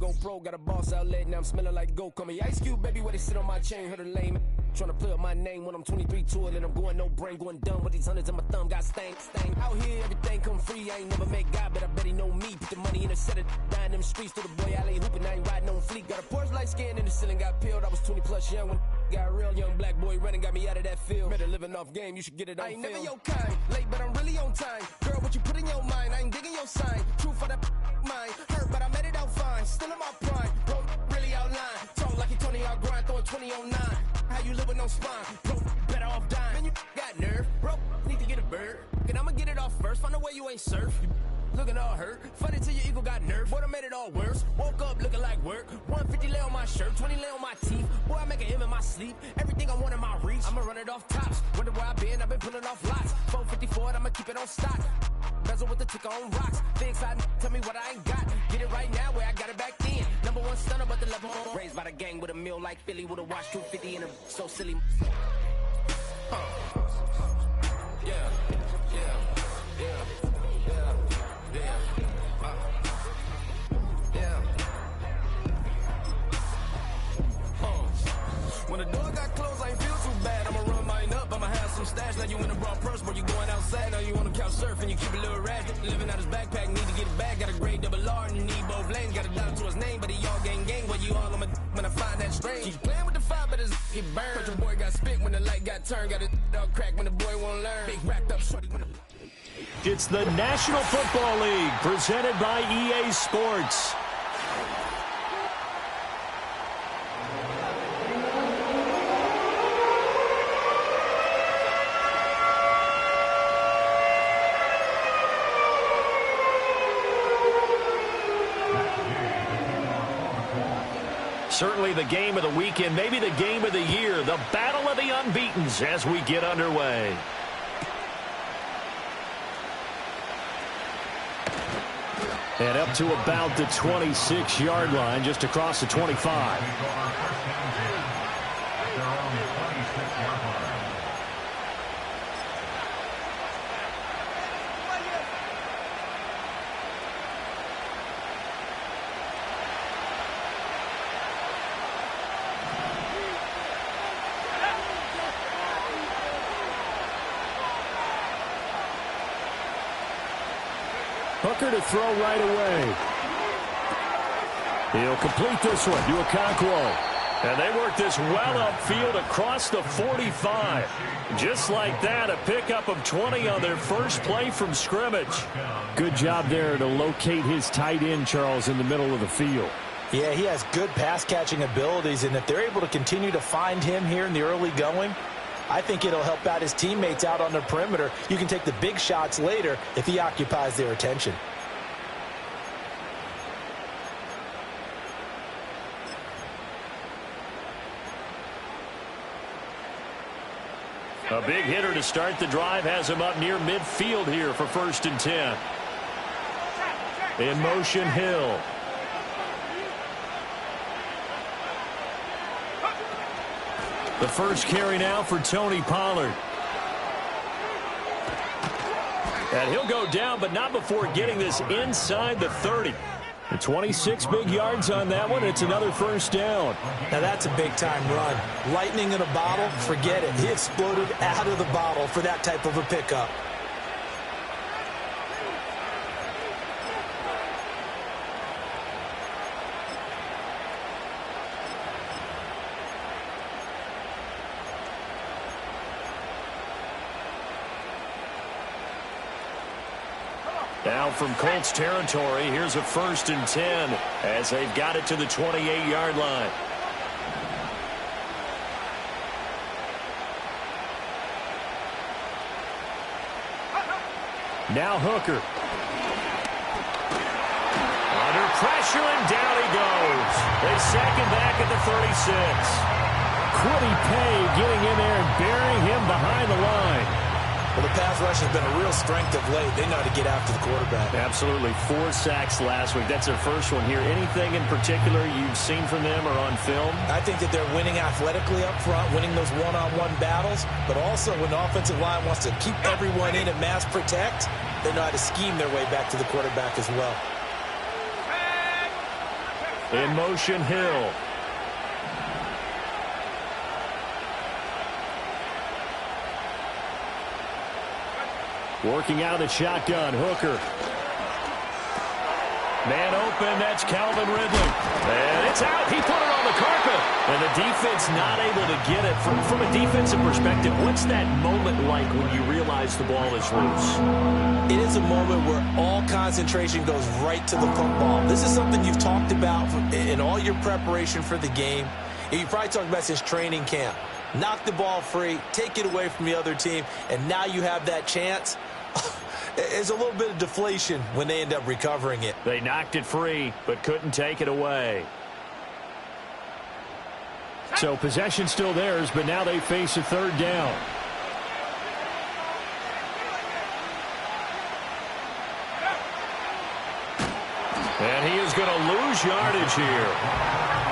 go pro, got a boss outlet, now I'm smelling like gold. Call me Ice Cube, baby, where they sit on my chain, heard a lame. Tryna play up my name when I'm 23 to it, and I'm going no brain, going dumb with these hundreds in my thumb, got stank. Out here, everything come free, I ain't never met God, but I bet he know me. Put the money in the set, down them streets to the boy alley hooping, I ain't riding on fleek. Got a Porsche light skin in the ceiling, got peeled, I was 20 plus young when got real. Young black boy running, got me out of that field. Better living off game, you should get it on film. I ain't never your kind, late but I'm really on time. Girl, what you put in your mind, I ain't digging your sign. True for that mind, hurt but I made it out fine. Still in my prime, bro, really outline. Talk like he Tony, I'll grind, throwing 20 on 9. How you live with no spine, bro, better off dying. Man, you got nerve, bro, need to get a bird. And I'ma get it off first, find a way you ain't surf. Looking all hurt, funny till your ego got nerve. Boy, I made it all worse. Woke up looking like work. 150 lay on my shirt, 20 lay on my teeth. Boy, I make an M in my sleep. Everything I want in my reach. I'ma run it off tops. Wonder where I've been pulling off lots. 454, I'ma keep it on stock. Bezel with the ticker on rocks. Things I tell me what I ain't got. Get it right now where I got it back then. Number one stunner, but the level raised by the gang with a meal like Philly with a watch 250 in a so silly. Yeah. When the door got closed, I ain't feel too bad. I'ma run mine up, I'ma have some stash. Now you in a broad purse, but you going outside. Now you on the couch surfing, you keep a little rat. Living out his backpack, need to get it back. Got a grade double R and you need both lanes. Got a dollar to his name, but he all gang. Where you all on my when I find that strange. Keep playing with the fire, but his get burned. But your boy got spit when the light got turned. Got a dog crack when the boy won't learn. Big wrapped up shorty when It's the National Football League, presented by EA Sports. Certainly the game of the weekend, maybe the game of the year, the battle of the unbeatens as we get underway. And up to about the 26-yard line, just across the 25. Hooker to throw right away. He'll complete this one to Okonkwo. And they work this well upfield across the 45. Just like that, a pickup of 20 on their first play from scrimmage. Good job there to locate his tight end, Charles, in the middle of the field. Yeah, he has good pass-catching abilities, and if they're able to continue to find him here in the early going, I think it'll help out his teammates out on the perimeter. You can take the big shots later if he occupies their attention. A big hitter to start the drive has him up near midfield here for 1st and 10. In motion, Hill. The first carry now for Tony Pollard. And he'll go down, but not before getting this inside the 30. The 26 big yards on that one. It's another 1st down. Now that's a big-time run. Lightning in a bottle, forget it. He exploded out of the bottle for that type of a pickup. Now from Colts territory, here's a 1st and 10 as they've got it to the 28-yard line. Now Hooker. Under pressure, and down he goes. They sack him back at the 36. Quiddy Pay getting in there and burying him behind the line. Well, the pass rush has been a real strength of late. They know how to get after the quarterback. Absolutely. 4 sacks last week. That's their first one here. Anything in particular you've seen from them or on film? I think that they're winning athletically up front, winning those one-on-one battles, but also when the offensive line wants to keep everyone in and mass protect, they know how to scheme their way back to the quarterback as well. In motion, Hill. Working out of the shotgun, Hooker. Man open, that's Calvin Ridley. And it's out. He put it on the carpet. And the defense not able to get it. From a defensive perspective, what's that moment like when you realize the ball is loose? It is a moment where all concentration goes right to the football. This is something you've talked about in all your preparation for the game. You probably talked about since training camp. Knock the ball free, take it away from the other team, and now you have that chance. There's a little bit of deflation when they end up recovering it. They knocked it free, but couldn't take it away. So possession still theirs, but now they face a third down. And he is going to lose yardage here.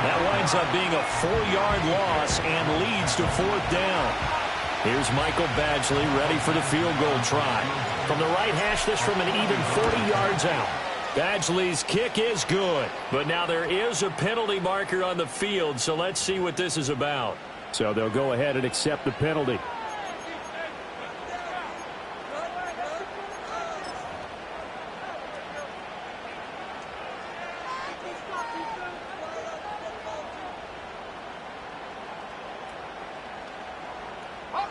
That winds up being a 4-yard loss and leads to fourth down. Here's Michael Badgley ready for the field goal try. From the right hash, this from an even 40 yards out. Badgley's kick is good, but now there is a penalty marker on the field, so let's see what this is about. So they'll go ahead and accept the penalty.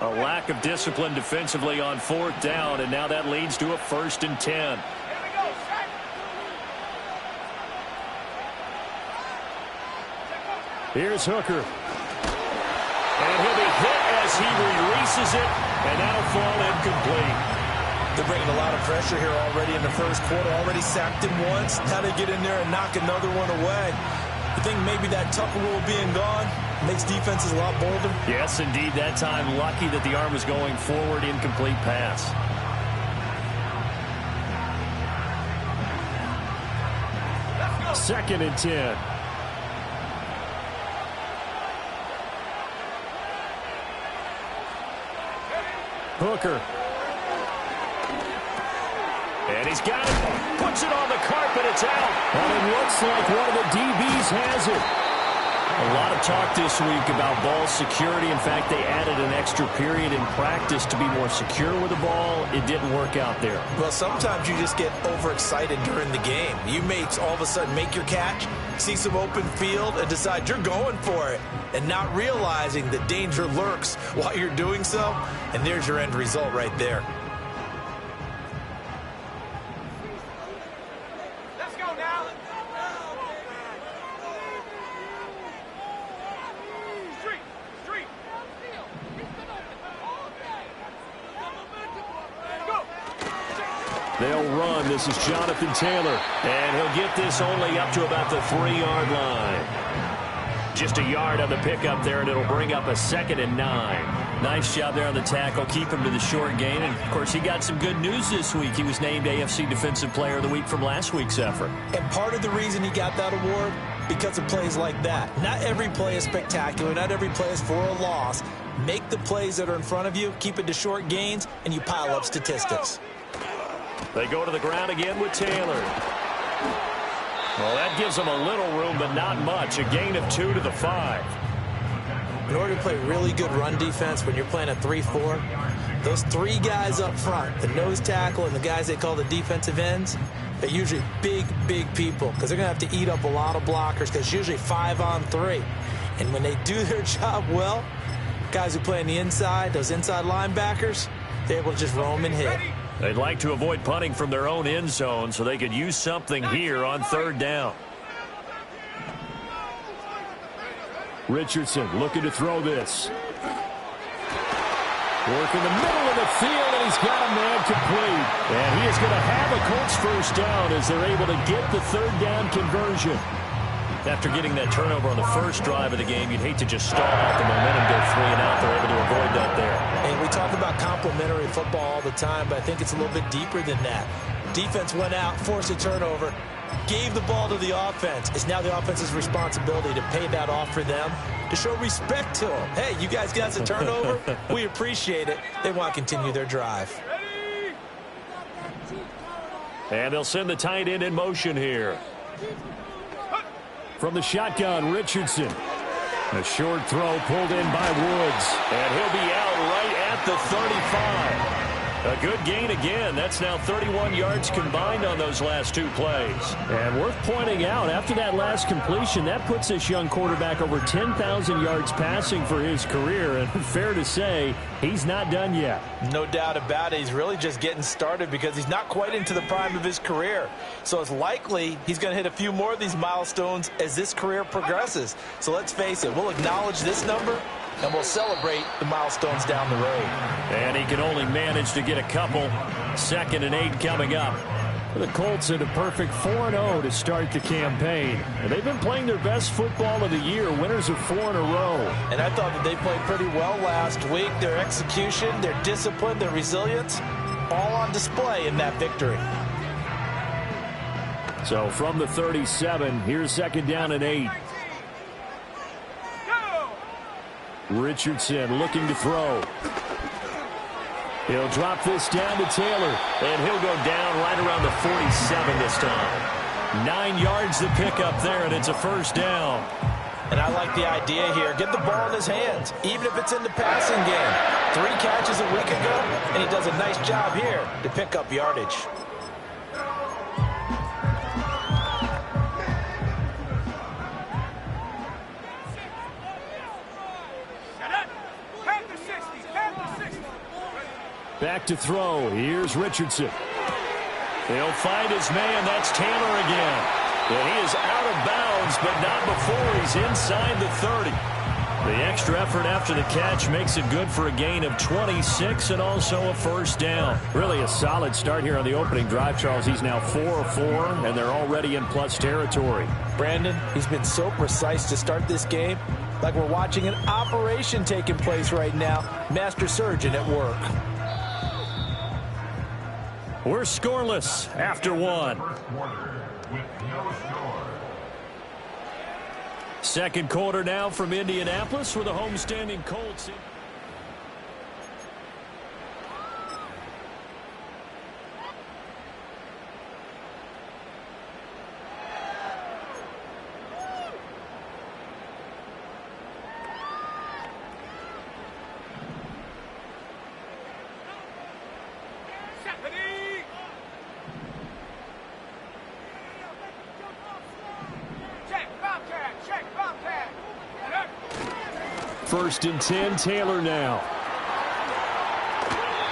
A lack of discipline defensively on fourth down, and now that leads to a 1st and 10. Here's Hooker. And he'll be hit as he releases it, and that'll fall incomplete. They're bringing a lot of pressure here already in the first quarter. Already sacked him once. How to get in there and knock another one away. I think maybe that Tucker rule being gone makes defenses a lot bolder. Yes, indeed. That time, lucky that the arm was going forward. Incomplete pass. Second and 10. Hooker. And he's got it. Puts it on the carpet. It's out. And it looks like one of the DBs has it. A lot of talk this week about ball security. In fact, they added an extra period in practice to be more secure with the ball. It didn't work out there. Well, sometimes you just get overexcited during the game. You may all of a sudden make your catch, see some open field, and decide you're going for it, and not realizing that danger lurks while you're doing so. And there's your end result right there. They'll run. This is Jonathan Taylor. And he'll get this only up to about the 3-yard line. Just a yard on the pickup there, and it'll bring up a 2nd and 9. Nice job there on the tackle. Keep him to the short gain. And, of course, he got some good news this week. He was named AFC Defensive Player of the Week from last week's effort. And part of the reason he got that award, because of plays like that. Not every play is spectacular. Not every play is for a loss. Make the plays that are in front of you, keep it to short gains, and you pile up statistics. They go to the ground again with Taylor. Well, that gives them a little room, but not much. A gain of 2 to the 5. In order to play really good run defense when you're playing a 3-4, those 3 guys up front, the nose tackle and the guys they call the defensive ends, they're usually big, big people because they're going to have to eat up a lot of blockers because it's usually 5 on 3. And when they do their job well, guys who play on the inside, those inside linebackers, they're able to just roam and hit. They'd like to avoid punting from their own end zone so they could use something here on 3rd down. Richardson looking to throw this. Work in the middle of the field, and he's got a man complete. And he is going to have a Colts first down as they're able to get the 3rd down conversion. After getting that turnover on the first drive of the game, you'd hate to just stall out the momentum, go 3 and out. They're able to avoid that there. And we talk about complementary football all the time, but I think it's a little bit deeper than that. Defense went out, forced a turnover, gave the ball to the offense. It's now the offense's responsibility to pay that off for them, to show respect to them. Hey, you guys got a turnover? We appreciate it. They want to continue their drive. And they'll send the tight end in motion here. From the shotgun, Richardson. A short throw pulled in by Woods. And he'll be out right at the 35. A good gain again. That's now 31 yards combined on those last two plays. And worth pointing out, after that last completion, that puts this young quarterback over 10,000 yards passing for his career. And fair to say, he's not done yet. No doubt about it. He's really just getting started because he's not quite into the prime of his career. So it's likely he's going to hit a few more of these milestones as this career progresses. So let's face it, we'll acknowledge this number and we'll celebrate the milestones down the road. And he can only manage to get a couple. 2nd and 8 coming up. The Colts had a perfect 4-0 to start the campaign. And they've been playing their best football of the year, winners of 4 in a row. And I thought that they played pretty well last week. Their execution, their discipline, their resilience, all on display in that victory. So from the 37, here's 2nd down and 8. Richardson looking to throw. He'll drop this down to Taylor, and he'll go down right around the 47 this time. 9 yards to pick up there, and it's a 1st down. And I like the idea here. Get the ball in his hands, even if it's in the passing game. 3 catches a week ago, and he does a nice job here to pick up yardage. Back to throw. Here's Richardson. He'll find his man. That's Taylor again. And he is out of bounds, but not before he's inside the 30. The extra effort after the catch makes it good for a gain of 26 and also a 1st down. Really a solid start here on the opening drive, Charles. He's now 4 of 4, and they're already in plus territory. Brandon, he's been so precise to start this game, like we're watching an operation taking place right now. Master surgeon at work. We're scoreless after 1. Second quarter now from Indianapolis for the homestanding Colts. First and 10, Taylor now.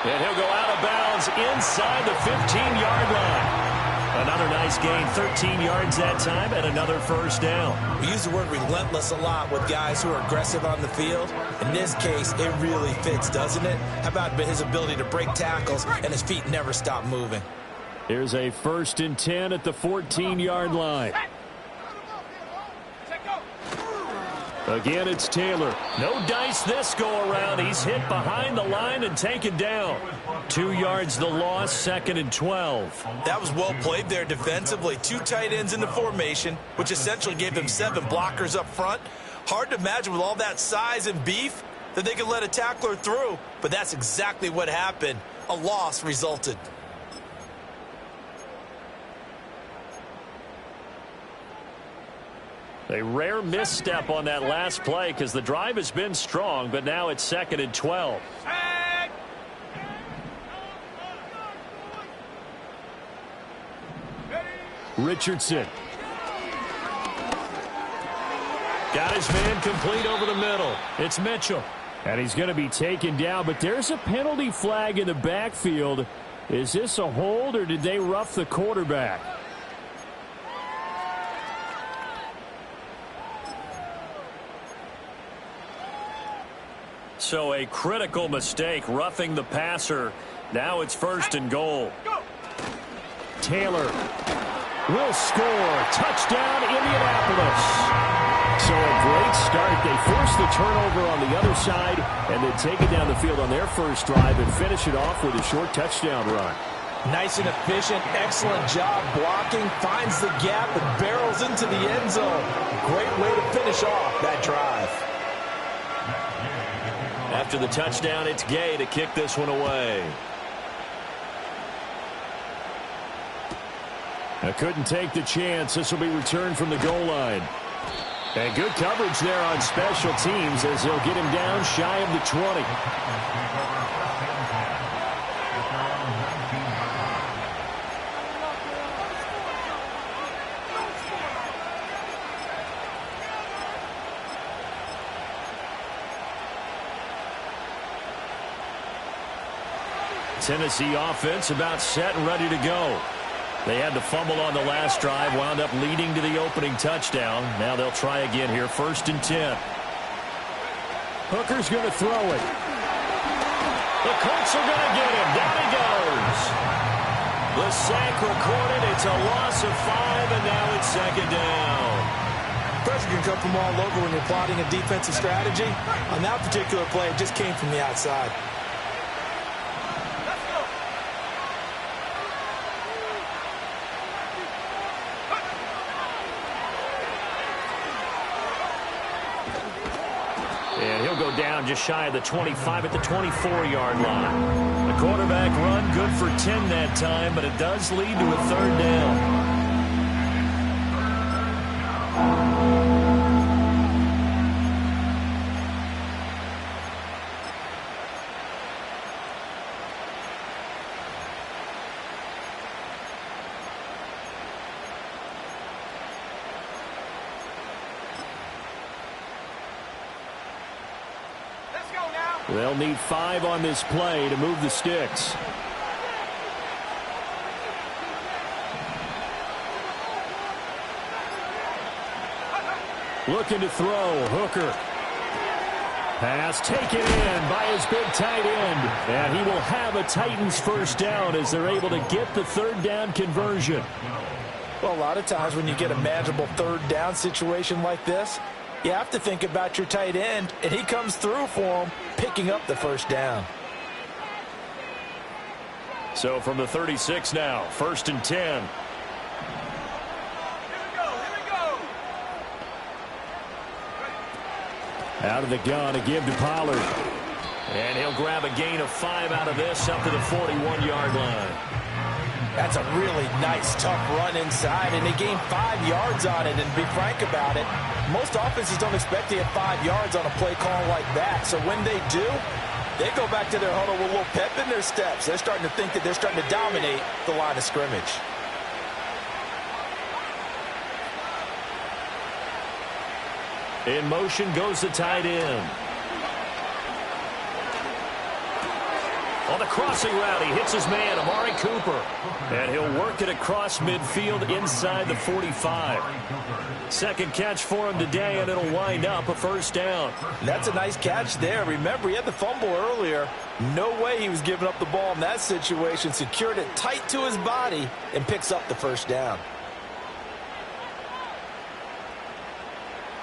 And he'll go out of bounds inside the 15-yard line. Another nice gain, 13 yards that time, and another 1st down. We use the word relentless a lot with guys who are aggressive on the field. In this case, it really fits, doesn't it? How about his ability to break tackles and his feet never stop moving? Here's a 1st and 10 at the 14-yard line. Again, it's Taylor. No dice this go-around. He's hit behind the line and taken down. 2 yards the loss, 2nd and 12. That was well played there defensively. 2 tight ends in the formation, which essentially gave them 7 blockers up front. Hard to imagine with all that size and beef that they could let a tackler through, but that's exactly what happened. A loss resulted. A rare misstep on that last play because the drive has been strong, but now it's 2nd and 12. Richardson. Got his man complete over the middle. It's Mitchell. And he's going to be taken down, but there's a penalty flag in the backfield. Is this a hold or did they rough the quarterback? So a critical mistake, roughing the passer. Now it's 1st and goal. Taylor will score. Touchdown, Indianapolis. So a great start. They force the turnover on the other side and then take it down the field on their first drive and finish it off with a short touchdown run. Nice and efficient, excellent job blocking, finds the gap and barrels into the end zone. Great way to finish off that drive. After the touchdown, it's Gay to kick this one away. I couldn't take the chance. This will be returned from the goal line. And good coverage there on special teams as they'll get him down shy of the 20. Tennessee offense about set and ready to go. They had the fumble on the last drive, wound up leading to the opening touchdown. Now they'll try again here, 1st and 10. Hooker's going to throw it. The Colts are going to get him. Down he goes. The sack recorded. It's a loss of 5, and now it's 2nd down. Pressure can come from all over when you're plotting a defensive strategy. On that particular play, it just came from the outside. And he'll go down just shy of the 25 at the 24-yard line. The quarterback run good for 10 that time, but it does lead to a 3rd down. They'll need 5 on this play to move the sticks. Looking to throw. Hooker. Pass taken in by his big tight end. And he will have a Titans 1st down as they're able to get the 3rd down conversion. Well, a lot of times when you get a manageable 3rd down situation like this, you have to think about your tight end, and he comes through for him, picking up the 1st down. So from the 36 now, 1st and 10. Here we go. Out of the gun, a give to Pollard. And he'll grab a gain of 5 out of this up to the 41-yard line. That's a really nice, tough run inside, and they gained 5 yards on it. And to be frank about it, most offenses don't expect to get 5 yards on a play call like that. So when they do, they go back to their huddle with a little pep in their steps. They're starting to think that they're starting to dominate the line of scrimmage. In motion goes the tight end. On the crossing route, he hits his man, Amari Cooper. And he'll work it across midfield inside the 45. 2nd catch for him today, and it'll wind up a 1st down. That's a nice catch there. Remember, he had the fumble earlier. No way he was giving up the ball in that situation. Secured it tight to his body and picks up the 1st down.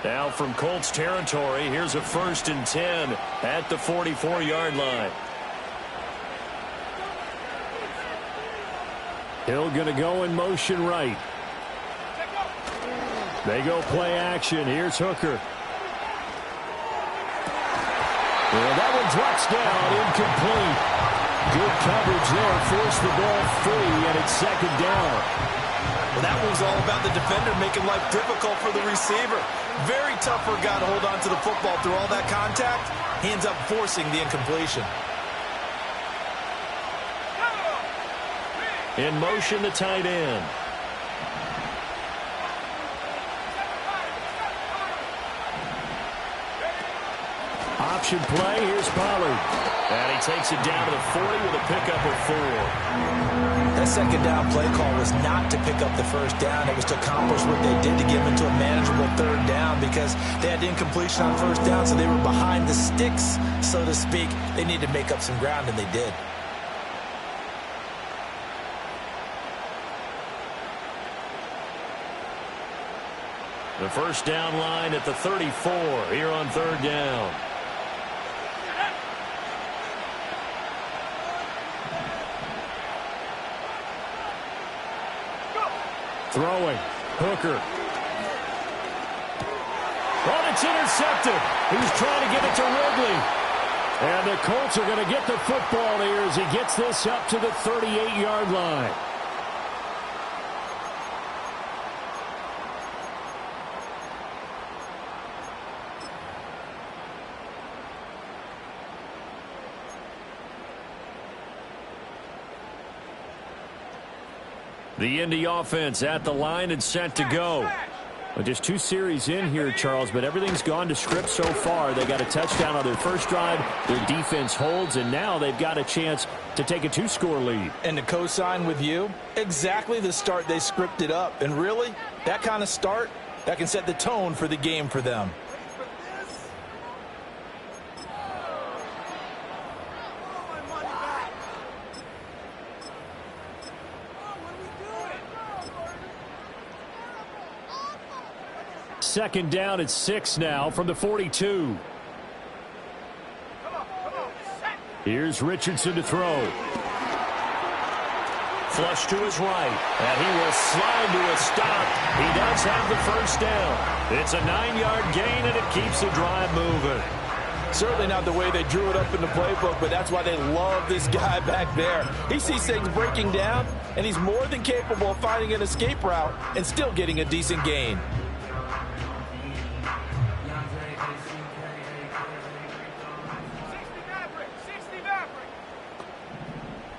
Now from Colts territory, here's a 1st and 10 at the 44-yard line. Hill going to go in motion right. They go play action. Here's Hooker. Well, that one drops down, incomplete. Good coverage there. Forced the ball free, and it's 2nd down. Well, that was all about the defender making life difficult for the receiver. Very tough for a guy to hold on to the football through all that contact. He ends up forcing the incompletion. In motion, the tight end. Option play. Here's Pollard. And he takes it down to the 40 with a pickup of 4. That 2nd down play call was not to pick up the 1st down. It was to accomplish what they did to get them into a manageable 3rd down because they had incompletion on 1st down, so they were behind the sticks, so to speak. They needed to make up some ground, and they did. The 1st down line at the 34 here on 3rd down. Throwing. Hooker. Oh, it's intercepted. He's trying to get it to Ridley. And the Colts are going to get the football here as he gets this up to the 38-yard line. The Indy offense at the line and set to go. Well, just 2 series in here, Charles, but everything's gone to script so far. They got a touchdown on their first drive. Their defense holds, and now they've got a chance to take a 2-score lead. And to co-sign with you, exactly the start they scripted up. And really, that kind of start, that can set the tone for the game for them. Second down at 6 now from the 42. Here's Richardson to throw. Flush to his right, and he will slide to a stop. He does have the first down. It's a 9-yard gain, and it keeps the drive moving. Certainly not the way they drew it up in the playbook, but that's why they love this guy back there. He sees things breaking down, and he's more than capable of finding an escape route and still getting a decent gain.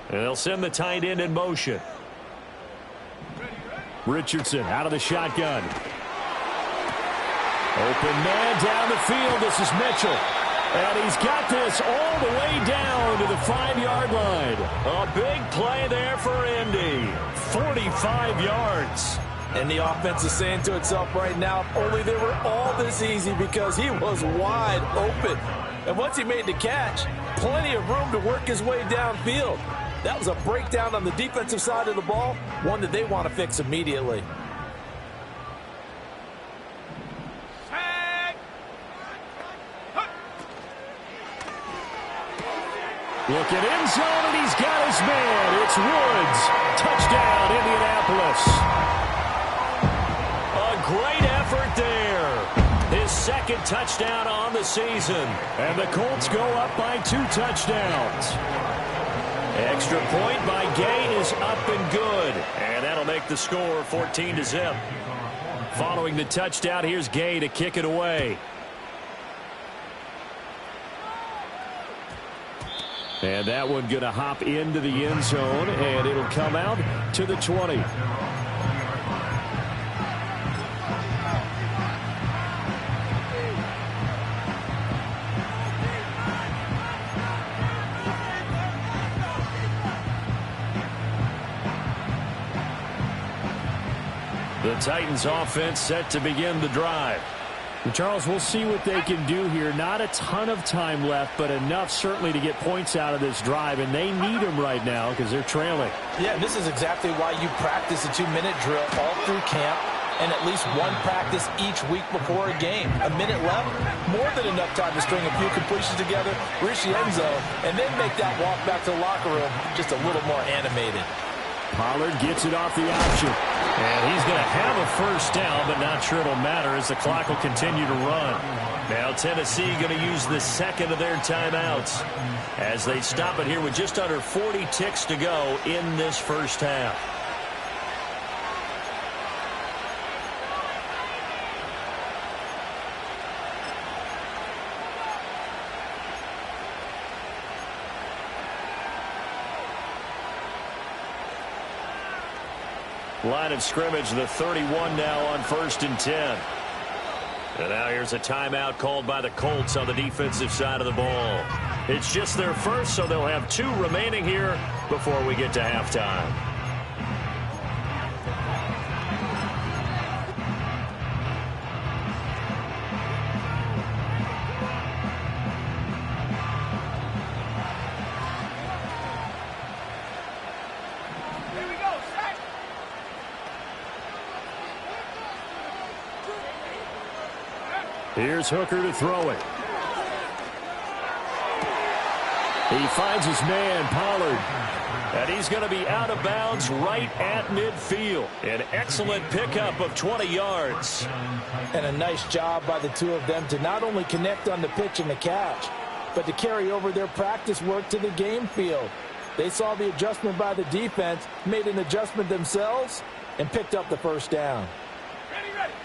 And they'll send the tight end in motion. Richardson out of the shotgun. Open man down the field. This is Mitchell. And he's got this all the way down to the 5-yard line. A big play there for Indy. 45 yards. And the offense is saying to itself right now, if only they were all this easy, because he was wide open. And once he made the catch, plenty of room to work his way downfield. That was a breakdown on the defensive side of the ball, one that they want to fix immediately. Look at end zone, and he's got his man. It's Woods. Touchdown, Indianapolis. A great effort there. His second touchdown on the season. And the Colts go up by 2 touchdowns. Extra point by Gay is up and good. And that'll make the score 14-0. Following the touchdown, here's Gay to kick it away. And that one going to hop into the end zone, and it'll come out to the 20. The Titans offense set to begin the drive. Charles, we'll see what they can do here. Not a ton of time left, but enough certainly to get points out of this drive, and they need them right now because they're trailing. Yeah, this is exactly why you practice a 2-minute drill all through camp and at least one practice each week before a game. A minute left, more than enough time to string a few completions together, reach the end zone, and then make that walk back to the locker room just a little more animated. Pollard gets it off the option. And he's going to have a first down, but not sure it'll matter as the clock will continue to run. Now Tennessee going to use the second of their timeouts as they stop it here with just under 40 ticks to go in this first half. Line of scrimmage, the 31 now on 1st and 10. And now here's a timeout called by the Colts on the defensive side of the ball. It's just their first, so they'll have 2 remaining here before we get to halftime. Here's Hooker to throw it. He finds his man, Pollard. And he's going to be out of bounds right at midfield. An excellent pickup of 20 yards. And a nice job by the two of them to not only connect on the pitch and the catch, but to carry over their practice work to the game field. They saw the adjustment by the defense, made an adjustment themselves, and picked up the first down.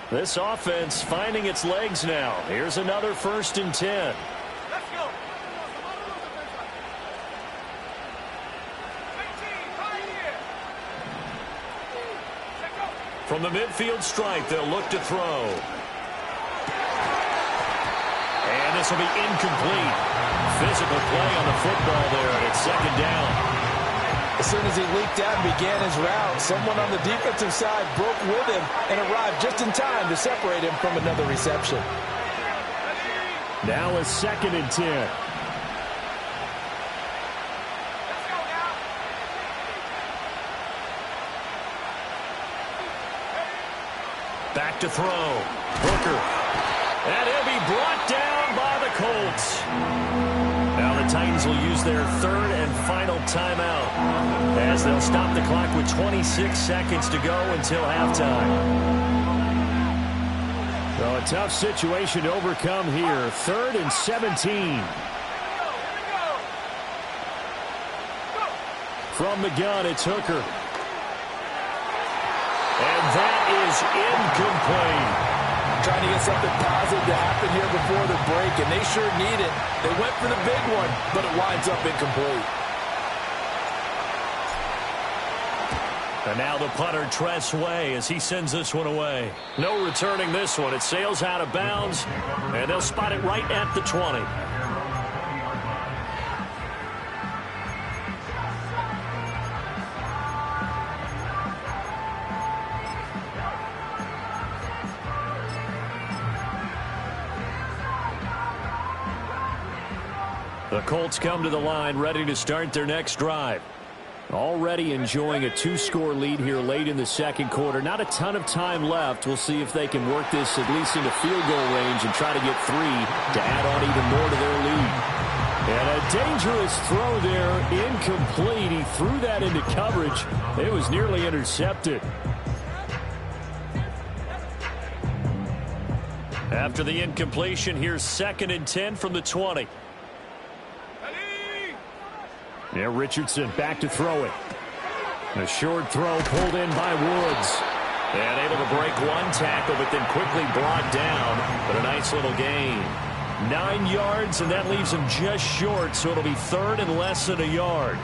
This offense finding its legs now. Here's another 1st and 10. Let's go. From the midfield stripe, they'll look to throw. And this will be incomplete. Physical play on the football there, and it's second down. As soon as he leaked out and began his route, someone on the defensive side broke with him and arrived just in time to separate him from another reception. Now a 2nd and 10. Back to throw. Booker. And he'll be brought down by the Colts. Now the Titans will use their 3rd and final timeout as they'll stop the clock with 26 seconds to go until halftime. So a tough situation to overcome here. 3rd and 17. From the gun, it's Hooker. And that is incomplete. Trying to get something positive to happen here before the break, and they sure need it. They went for the big one, but it winds up incomplete. And now the punter, Tress Way, as he sends this one away. No returning this one. It sails out of bounds, and they'll spot it right at the 20. The Colts come to the line ready to start their next drive. Already enjoying a 2-score lead here late in the second quarter. Not a ton of time left. We'll see if they can work this at least into field goal range and try to get 3 to add on even more to their lead. And a dangerous throw there, incomplete. He threw that into coverage. It was nearly intercepted. After the incompletion, here's 2nd and 10 from the 20. Yeah, Richardson back to throw it. A short throw pulled in by Woods. And able to break one tackle, but then quickly brought down. But a nice little gain. 9 yards, and that leaves him just short, so it'll be 3rd and less than a yard.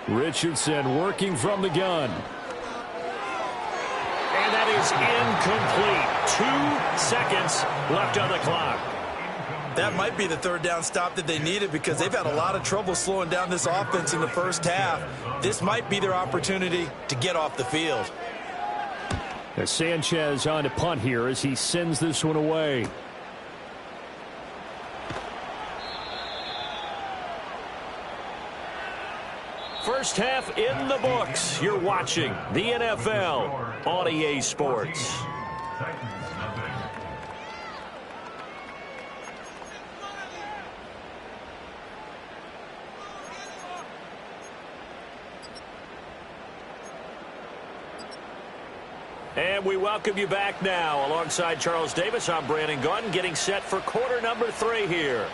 Richardson working from the gun. And that is incomplete. 2 seconds left on the clock. That might be the 3rd down stop that they needed because they've had a lot of trouble slowing down this offense in the first half. This might be their opportunity to get off the field. As Sanchez on to punt here as he sends this one away. First half in the books. You're watching the NFL on EA Sports. And we welcome you back now. Alongside Charles Davis, I'm Brandon Gunn, getting set for quarter number 3 here.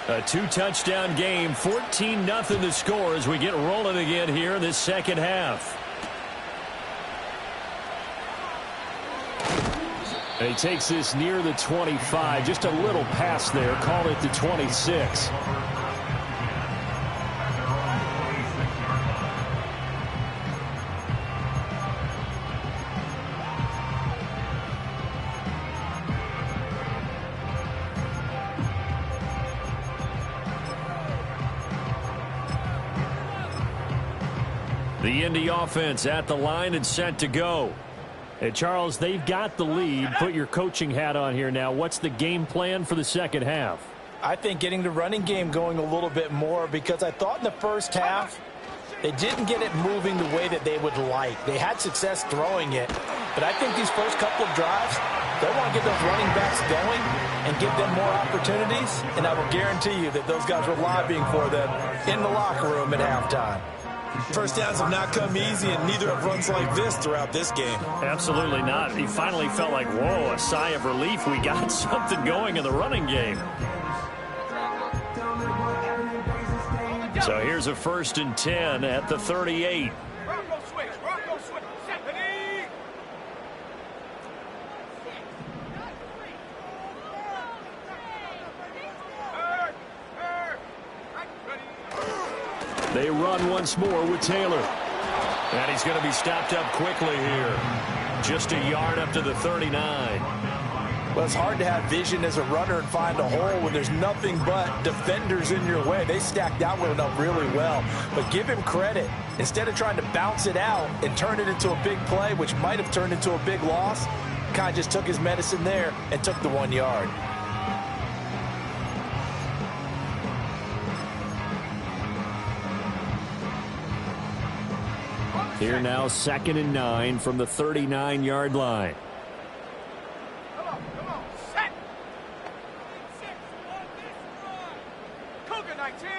A 2-touchdown game, 14-0 the score as we get rolling again here in this second half. And he takes this near the 25, just a little pass there, call it the 26. The Indy offense at the line and set to go. And Charles, they've got the lead. Put your coaching hat on here now. What's the game plan for the second half? I think getting the running game going a little bit more because I thought in the first half they didn't get it moving the way that they would like. They had success throwing it, but I think these first couple of drives, they want to get those running backs going and give them more opportunities, and I will guarantee you that those guys were lobbying for them in the locker room at halftime. First downs have not come easy, and neither have runs like this throughout this game. Absolutely not. He finally felt like, whoa, a sigh of relief. We got something going in the running game. So here's a 1st and 10 at the 38. They run once more with Taylor. And he's going to be stopped up quickly here. Just a yard up to the 39. Well, it's hard to have vision as a runner and find a hole when there's nothing but defenders in your way. They stacked that one up really well. But give him credit. Instead of trying to bounce it out and turn it into a big play, which might have turned into a big loss, kind of just took his medicine there and took the 1 yard. Here now, 2nd and 9 from the 39-yard line. Come on, set. 6, 1, Cougar 19.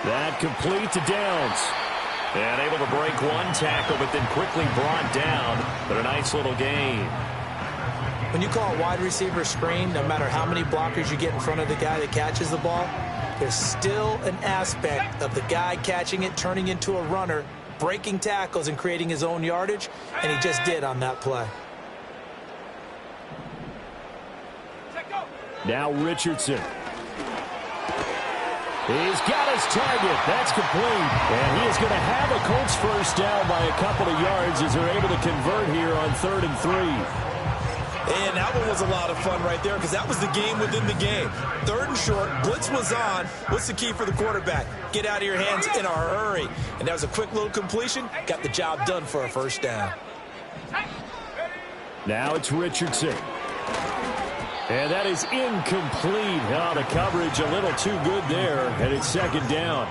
That complete to Downs. And able to break one tackle, but then quickly brought down. But a nice little gain. When you call a wide receiver screen, no matter how many blockers you get in front of the guy that catches the ball, there's still an aspect of the guy catching it, turning into a runner, breaking tackles and creating his own yardage, and he just did on that play. Now Richardson. He's got his target. That's complete. And he is going to have a Colts first down by a couple of yards as they're able to convert here on 3rd and 3. And that one was a lot of fun right there because that was the game within the game. 3rd and short, blitz was on. What's the key for the quarterback? Get out of your hands in a hurry. And that was a quick little completion. Got the job done for a first down. Now it's Richardson. And that is incomplete. Oh, the coverage a little too good there. And it's 2nd down.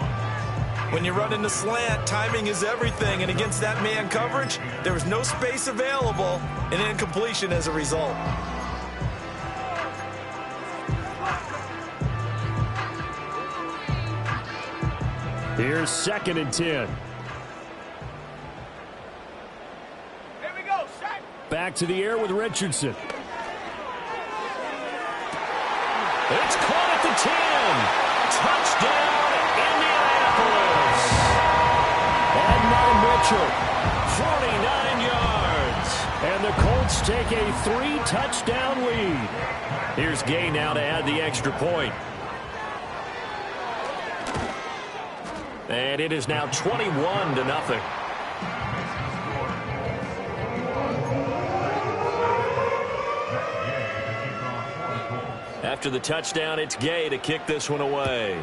When you run in the slant, timing is everything. And against that man coverage, there was no space available. And incompletion as a result. Here's 2nd and 10. Here we go, set. Back to the air with Richardson. It's caught at the 10. Touchdown, Indianapolis. And Martin Mitchell, 49 yards. And the Colts take a 3-touchdown lead. Here's Gay now to add the extra point. And it is now 21-0. After the touchdown, it's Gay to kick this one away.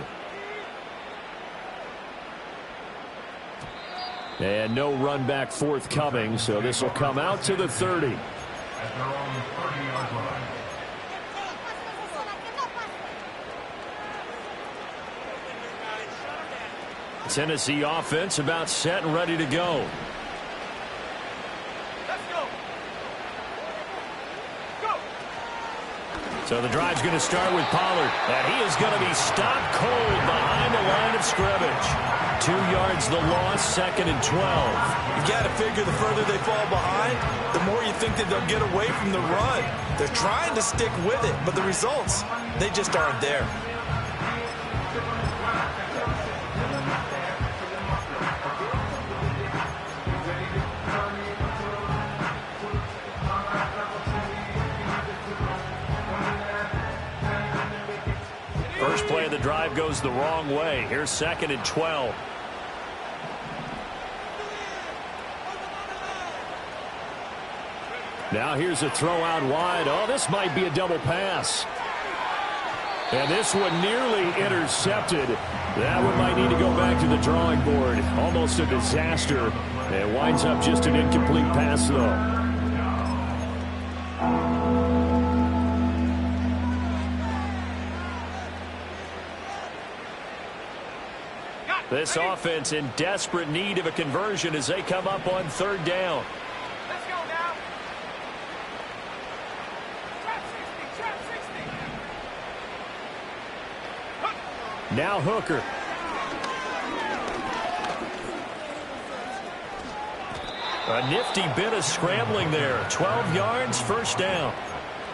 And no run back forthcoming, so this will come out to the 30. Tennessee offense about set and ready to go. Let's go. Go. So the drive's going to start with Pollard. And he is going to be stopped cold behind the line of scrimmage. 2 yards the loss, 2nd and 12. You got to figure the further they fall behind, the more you think that they'll get away from the run. They're trying to stick with it, but the results, they just aren't there. First play of the drive goes the wrong way. Here's 2nd and 12. Now here's a throw out wide. Oh, this might be a double pass. And this one nearly intercepted. That one might need to go back to the drawing board. Almost a disaster. It winds up just an incomplete pass, though. This offense in desperate need of a conversion as they come up on 3rd down. Let's go now. Trap 60, trap 60. Now Hooker. A nifty bit of scrambling there. 12 yards, first down.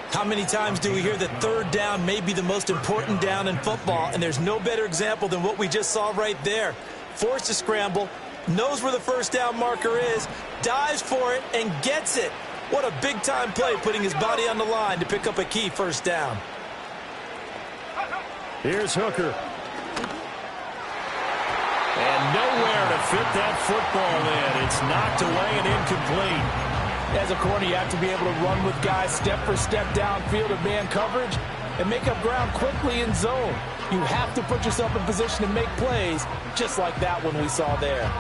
How many times do we hear that third down may be the most important down in football, and there's no better example than what we just saw right there. Forced to scramble, knows where the first down marker is, dives for it, and gets it. What a big-time play, putting his body on the line to pick up a key first down. Here's Hooker. And nowhere to fit that football in. It's knocked away and incomplete. As a corner, you have to be able to run with guys step for step downfield in man coverage and make up ground quickly in zone. You have to put yourself in position to make plays, just like that one we saw there.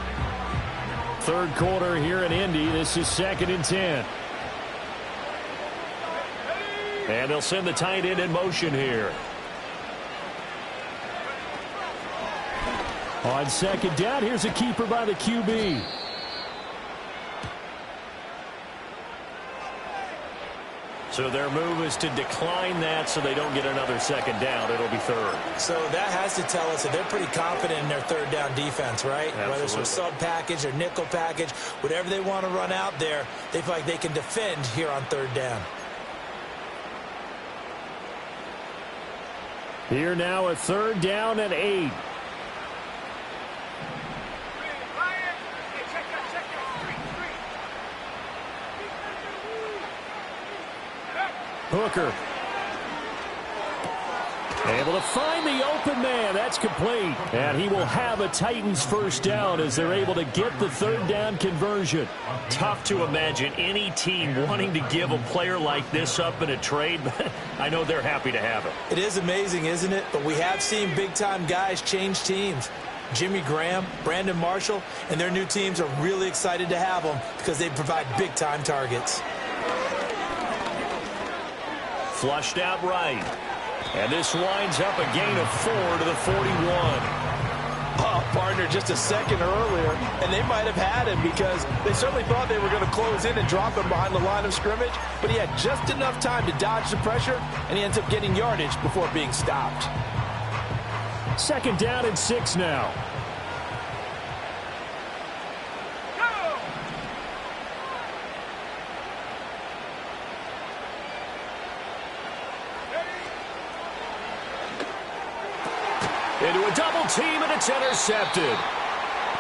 Third quarter here in Indy. This is 2nd and 10. And they'll send the tight end in motion here. On 2nd down, here's a keeper by the QB. So their move is to decline that so they don't get another 2nd down. It'll be 3rd. So that has to tell us that they're pretty confident in their third down defense, right? Absolutely. Whether it's a sub package or nickel package, whatever they want to run out there, they feel like they can defend here on third down. Here now, a 3rd down and 8. Hooker. Able to find the open man. That's complete. And he will have a Titans first down as they're able to get the 3rd down conversion. Tough to imagine any team wanting to give a player like this up in a trade, but I know they're happy to have it. It is amazing, isn't it? But we have seen big-time guys change teams. Jimmy Graham, Brandon Marshall, and their new teams are really excited to have them because they provide big-time targets. Flushed out right. And this winds up a gain of 4 to the 41. Oh, partner, just a second earlier, and they might have had him because they certainly thought they were going to close in and drop him behind the line of scrimmage, but he had just enough time to dodge the pressure, and he ends up getting yardage before being stopped. 2nd down and 6 now. Into a double team, and it's intercepted.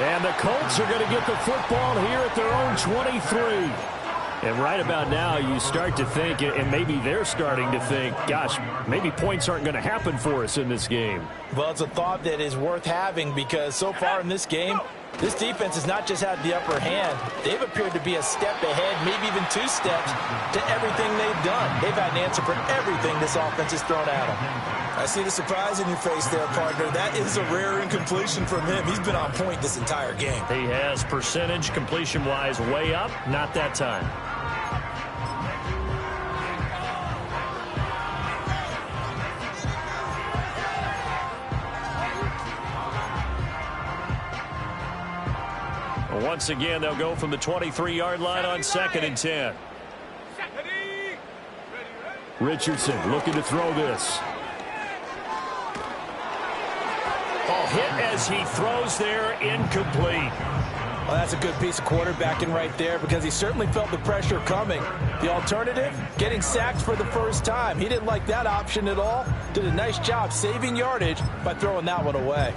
And the Colts are going to get the football here at their own 23. And right about now, you start to think, and maybe they're starting to think, gosh, maybe points aren't going to happen for us in this game. Well, it's a thought that is worth having because so far in this game, this defense has not just had the upper hand. They've appeared to be a step ahead, maybe even 2 steps to everything they've done. They've had an answer for everything this offense has thrown at them. I see the surprise in your face there, partner. That is a rare incompletion from him. He's been on point this entire game. He has percentage completion-wise way up, not that time. Once again, they'll go from the 23-yard line on 2nd and 10. Richardson looking to throw this. Hit as he throws there, incomplete. Well, that's a good piece of quarterbacking right there because he certainly felt the pressure coming. The alternative, getting sacked for the first time. He didn't like that option at all. Did a nice job saving yardage by throwing that one away.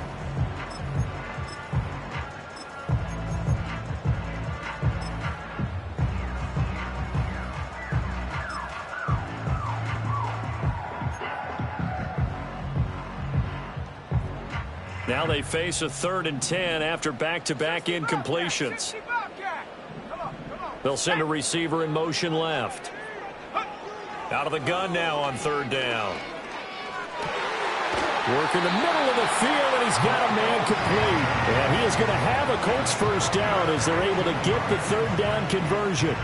Now they face a 3rd and 10 after back-to-back incompletions. They'll send a receiver in motion left. Out of the gun now on 3rd down. Work in the middle of the field, and he's got a man complete. And he is going to have a Colts first down as they're able to get the 3rd down conversion.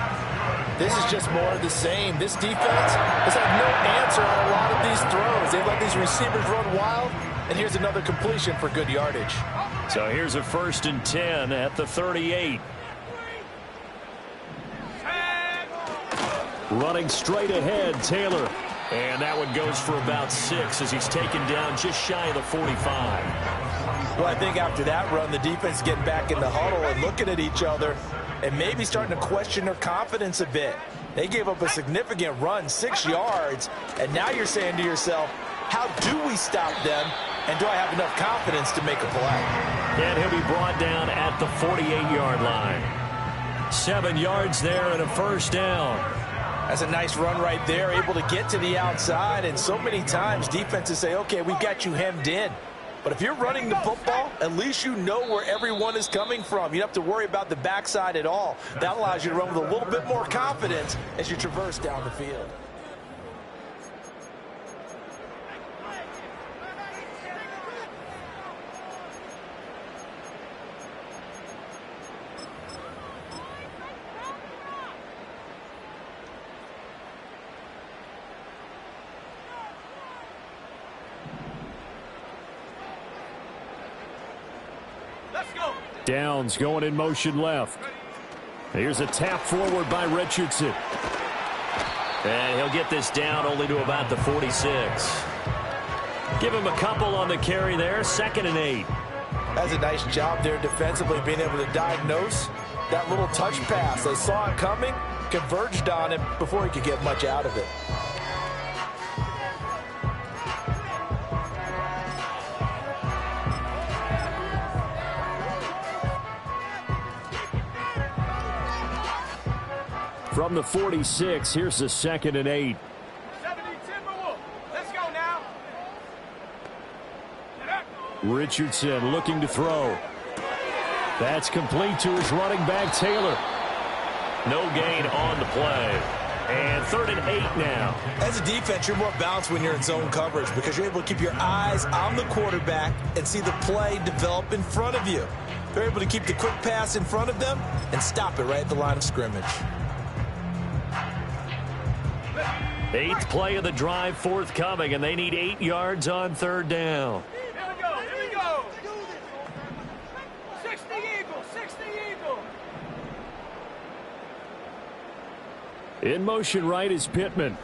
This is just more of the same. This defense has had no answer on a lot of these throws. They've let these receivers run wild, and here's another completion for good yardage. So here's a 1st and 10 at the 38. Running straight ahead, Taylor. And that one goes for about 6 as he's taken down just shy of the 45. Well, I think after that run, the defense is getting back in the huddle and looking at each other and maybe starting to question their confidence a bit. They gave up a significant run, 6 yards, and now you're saying to yourself, how do we stop them, and do I have enough confidence to make a play? And he'll be brought down at the 48-yard line. 7 yards there and a first down. That's a nice run right there, able to get to the outside, and so many times defenses say, okay, we've got you hemmed in. But if you're running the football, at least you know where everyone is coming from. You don't have to worry about the backside at all. That allows you to run with a little bit more confidence as you traverse down the field. Downs going in motion left. Here's a tap forward by Richardson. And he'll get this down only to about the 46. Give him a couple on the carry there. 2nd and 8. That's a nice job there defensively, being able to diagnose that little touch pass. They saw it coming, converged on him before he could get much out of it. From the 46, here's the 2nd and 8. 70 Timberwolves. Let's go now. Richardson looking to throw. That's complete to his running back, Taylor. No gain on the play. And 3rd and 8 now. As a defense, you're more balanced when you're in zone coverage because you're able to keep your eyes on the quarterback and see the play develop in front of you. They're able to keep the quick pass in front of them and stop it right at the line of scrimmage. 8th play of the drive forthcoming, and they need 8 yards on 3rd down. Here we go. Here we go. 60 Eagle. 60 Eagle. In motion right is Pittman.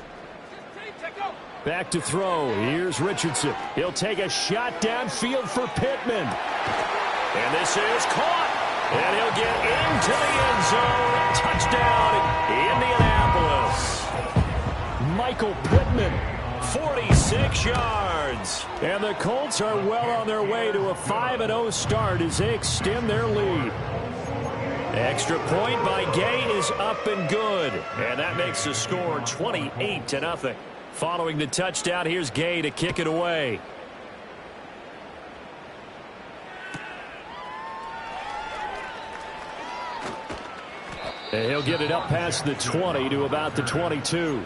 Back to throw. Here's Richardson. He'll take a shot downfield for Pittman. And this is caught. And he'll get into the end zone. Touchdown, Indianapolis. Michael Pittman, 46 yards. And the Colts are well on their way to a 5-0 start as they extend their lead. Extra point by Gay is up and good. And that makes the score 28-0. Following the touchdown, here's Gay to kick it away. And he'll get it up past the 20 to about the 22.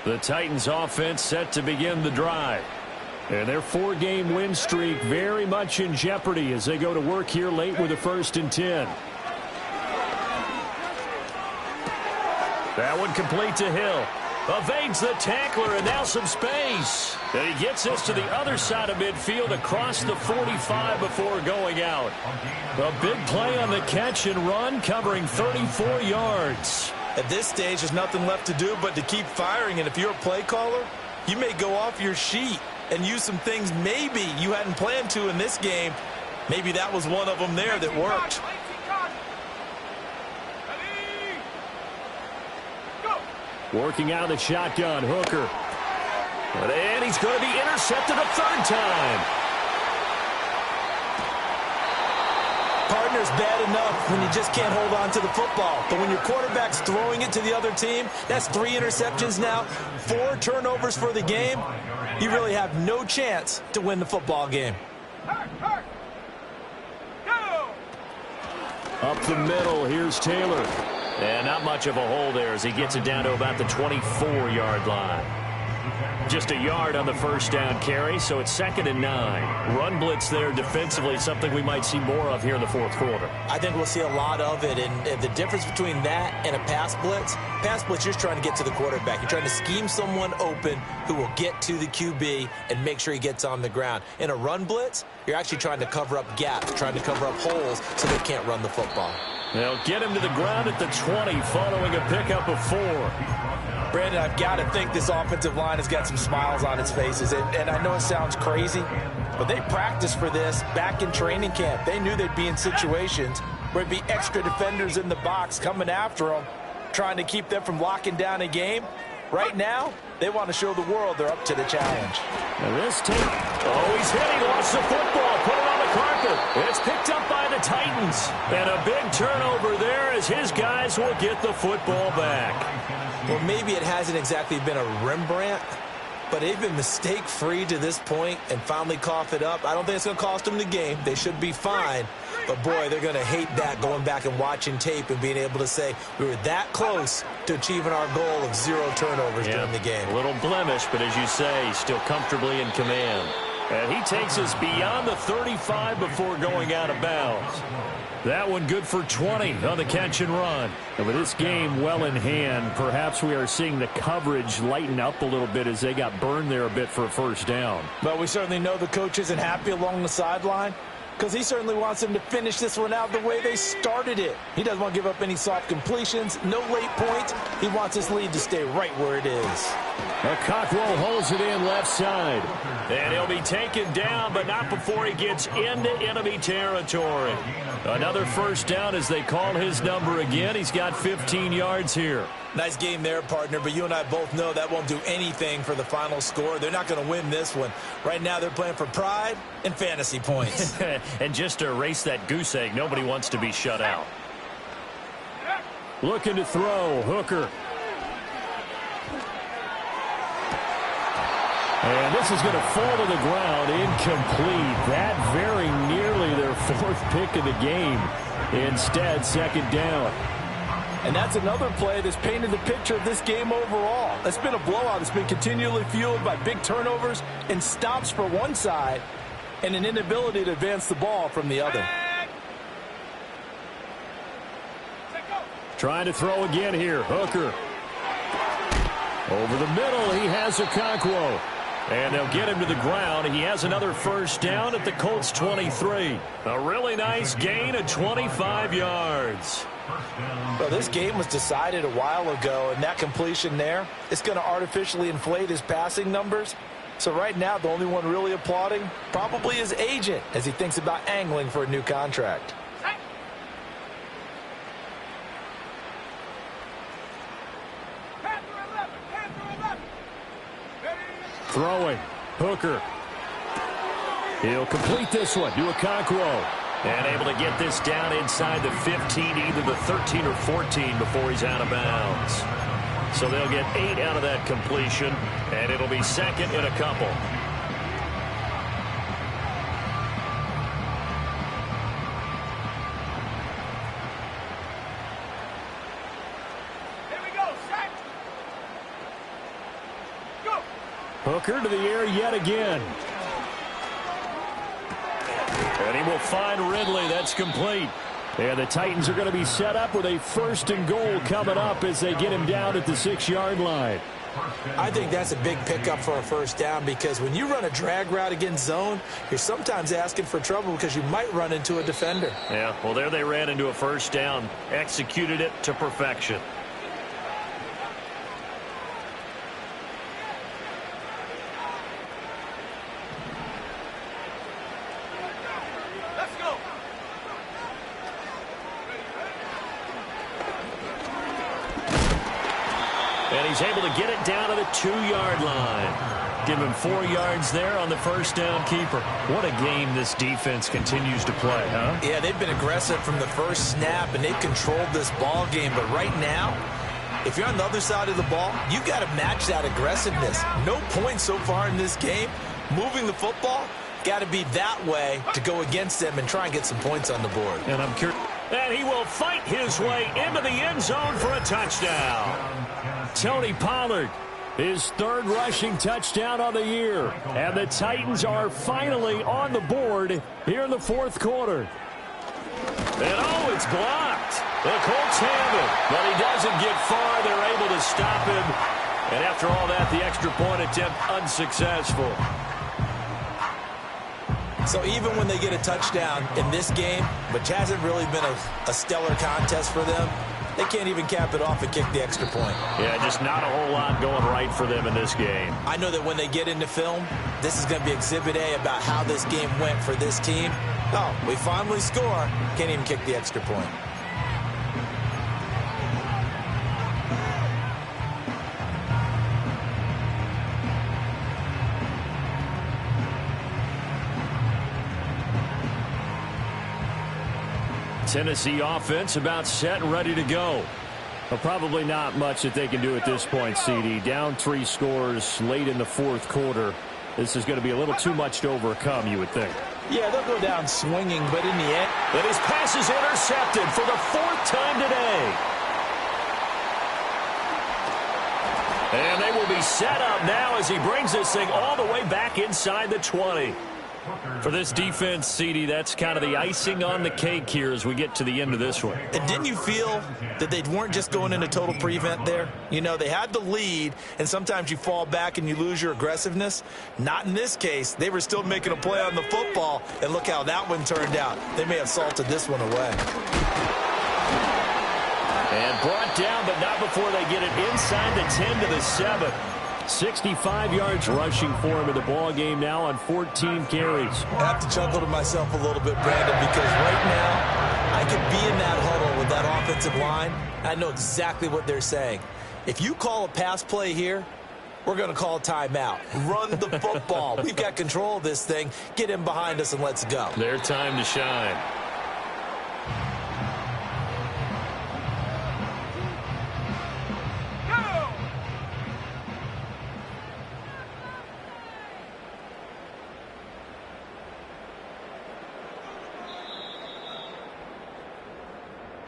The Titans offense set to begin the drive. And their 4-game win streak very much in jeopardy as they go to work here late with a 1st and 10. That one complete to Hill. Evades the tackler and now some space. And he gets us to the other side of midfield across the 45 before going out. A big play on the catch and run covering 34 yards. At this stage, there's nothing left to do but to keep firing. And if you're a play caller, you may go off your sheet and use some things maybe you hadn't planned to in this game. Maybe that was one of them there that worked. Working out of the shotgun, Hooker. And he's going to be intercepted a 3rd time. Partner's bad enough when you just can't hold on to the football. But when your quarterback's throwing it to the other team, that's 3 interceptions now, 4 turnovers for the game. You really have no chance to win the football game. Up the middle, here's Taylor. And not much of a hole there as he gets it down to about the 24-yard line. Just a yard on the first down carry, so it's 2nd and 9. Run blitz there defensively, something we might see more of here in the fourth quarter. I think we'll see a lot of it, and the difference between that and a pass blitz, you're trying to get to the quarterback. You're trying to scheme someone open who will get to the QB and make sure he gets on the ground. In a run blitz, you're actually trying to cover up gaps, trying to cover up holes so they can't run the football. They'll get him to the ground at the 20 following a pickup of 4. Brandon, I've got to think this offensive line has got some smiles on its faces. And I know it sounds crazy, but they practiced for this back in training camp. They knew they'd be in situations where it'd be extra defenders in the box coming after them, trying to keep them from locking down a game. Right now, they want to show the world they're up to the challenge. And this tape. Oh, he's hit. He lost the football. Put it on the carpet. It's picked up by the Titans. And a big turnover there as his guys will get the football back. Well, maybe it hasn't exactly been a Rembrandt, but they've been mistake-free to this point and finally cough it up. I don't think it's going to cost them the game. They should be fine. But, boy, they're going to hate that, going back and watching tape and being able to say we were that close to achieving our goal of 0 turnovers during the game. A little blemish, but as you say, still comfortably in command. And he takes us beyond the 35 before going out of bounds. That one good for 20 on the catch and run. And with this game well in hand, perhaps we are seeing the coverage lighten up a little bit as they got burned there a bit for a first down. But we certainly know the coach isn't happy along the sideline because he certainly wants them to finish this one out the way they started it. He doesn't want to give up any soft completions, no late points. He wants his lead to stay right where it is. Cockrell holds it in left side. And he'll be taken down, but not before he gets into enemy territory. Another first down as they call his number again. He's got 15 yards here. Nice game there, partner, but you and I both know that won't do anything for the final score. They're not going to win this one. Right now they're playing for pride and fantasy points. And just to erase that goose egg, nobody wants to be shut out. Looking to throw, Hooker. And this is going to fall to the ground, incomplete. That very nearly their 4th pick of the game. Instead, 2nd down. And that's another play that's painted the picture of this game overall. It's been a blowout. It's been continually fueled by big turnovers and stops for one side and an inability to advance the ball from the other. Trying to throw again here, Hooker. Over the middle, he has Okonkwo. And they'll get him to the ground. He has another first down at the Colts 23. A really nice gain of 25 yards. Well, this game was decided a while ago, and that completion there, it's going to artificially inflate his passing numbers. So right now, the only one really applauding probably his agent as he thinks about angling for a new contract. Throwing. Hooker. He'll complete this one to Okonkwo. And able to get this down inside the 15, either the 13 or 14 before he's out of bounds. So they'll get 8 out of that completion, and it'll be 2nd and a couple. Here we go, sack. Go. Hooker to the air yet again. And he will find Ridley. That's complete. And the Titans are going to be set up with a 1st and goal coming up as they get him down at the 6-yard line. I think that's a big pickup for a first down because when you run a drag route against zone, you're sometimes asking for trouble because you might run into a defender. Yeah, well, there they ran into a first down. Executed it to perfection. And he's able to get it down to the 2-yard line. Give him 4 yards there on the first down keeper. What a game this defense continues to play, huh? Yeah, they've been aggressive from the first snap, and they've controlled this ball game. But right now, if you're on the other side of the ball, you've got to match that aggressiveness. No points so far in this game. Moving the football, got to be that way to go against them and try and get some points on the board. And I'm curious. And he will fight his way into the end zone for a touchdown. Tony Pollard His third rushing touchdown on the year. And the Titans are finally on the board here in the fourth quarter. And oh, it's blocked. The Colts have it, but he doesn't get far. They're able to stop him. And after all that, the extra point attempt unsuccessful. So even when they get a touchdown in this game, which hasn't really been a stellar contest for them, they can't even cap it off and kick the extra point. Yeah, just not a whole lot going right for them in this game. I know that when they get into film, this is going to be Exhibit A about how this game went for this team. Oh, we finally score. Can't even kick the extra point. Tennessee offense about set and ready to go. Well, probably not much that they can do at this point, CD. Down 3 scores late in the fourth quarter. This is going to be a little too much to overcome, you would think. Yeah, they'll go down swinging, but in the end... And his pass is intercepted for the 4th time today. And they will be set up now as he brings this thing all the way back inside the 20. For this defense, CD, that's kind of the icing on the cake here as we get to the end of this one. And didn't you feel that they weren't just going into total prevent there? You know, they had the lead, and sometimes you fall back and you lose your aggressiveness. Not in this case. They were still making a play on the football, and look how that one turned out. They may have salted this one away. And brought down, but not before they get it inside the 10 to the 7. 65 yards rushing for him in the ball game now on 14 carries. I have to chuckle to myself a little bit, Brandon, because right now I could be in that huddle with that offensive line. I know exactly what they're saying. If you call a pass play here, we're going to call a timeout. Run the football. We've got control of this thing. Get in behind us and let's go. Their time to shine.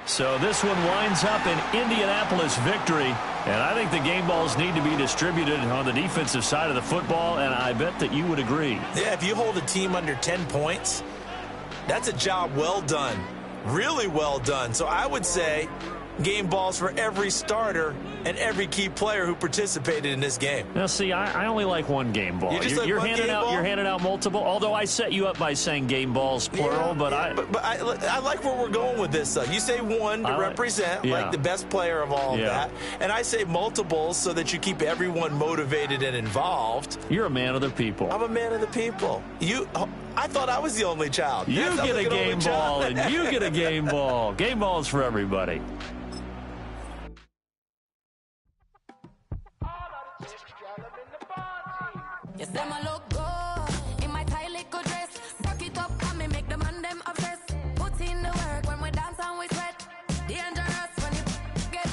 So this one winds up an Indianapolis victory, and I think the game balls need to be distributed on the defensive side of the football, and I bet that you would agree. Yeah, if you hold a team under 10 points, that's a job well done, really well done. So I would say game balls for every starter and every key player who participated in this game. Now, see, I only like one game ball. You're handing out multiple. Although I set you up by saying game balls plural, but I like where we're going with this. You say one to represent like the best player of all of that, and I say multiples so that you keep everyone motivated and involved. You're a man of the people. I'm a man of the people. I thought I was the only child. You get a game ball, and you get a game ball. Game balls for everybody. You say my look good in my tight little dress. Rock it up and me make the man them obsessed. Put in the work when we dance and we sweat. Dangerous when you get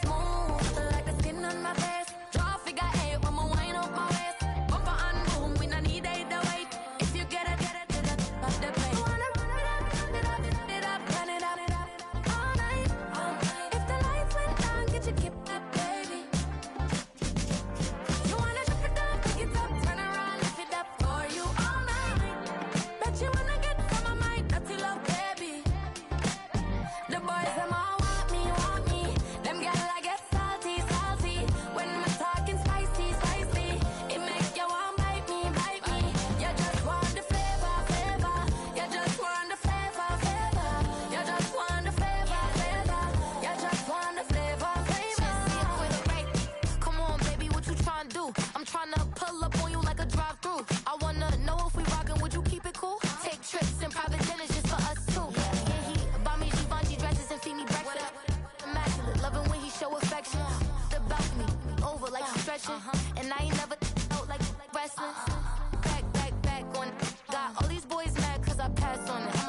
smooth like the skin on my face. Draw figure 8 when we wind up my waist. Bumper and boom, we no need the wait. If you get it, off the plate. Wanna run it up all night. If the lights went down, get you keep that baby. You wanna drop it down, pick it up. I'm tryna pull up on you like a drive-through. I wanna know if we rockin', would you keep it cool? Take trips and private dinners just for us two. Yeah, he buy me Givenchy dresses and feed me breakfast. Immaculate, loving when he show affection. The balcony, over like he's stretching. And I ain't never out like wrestling. Back on. Got all these boys mad cause I passed on it.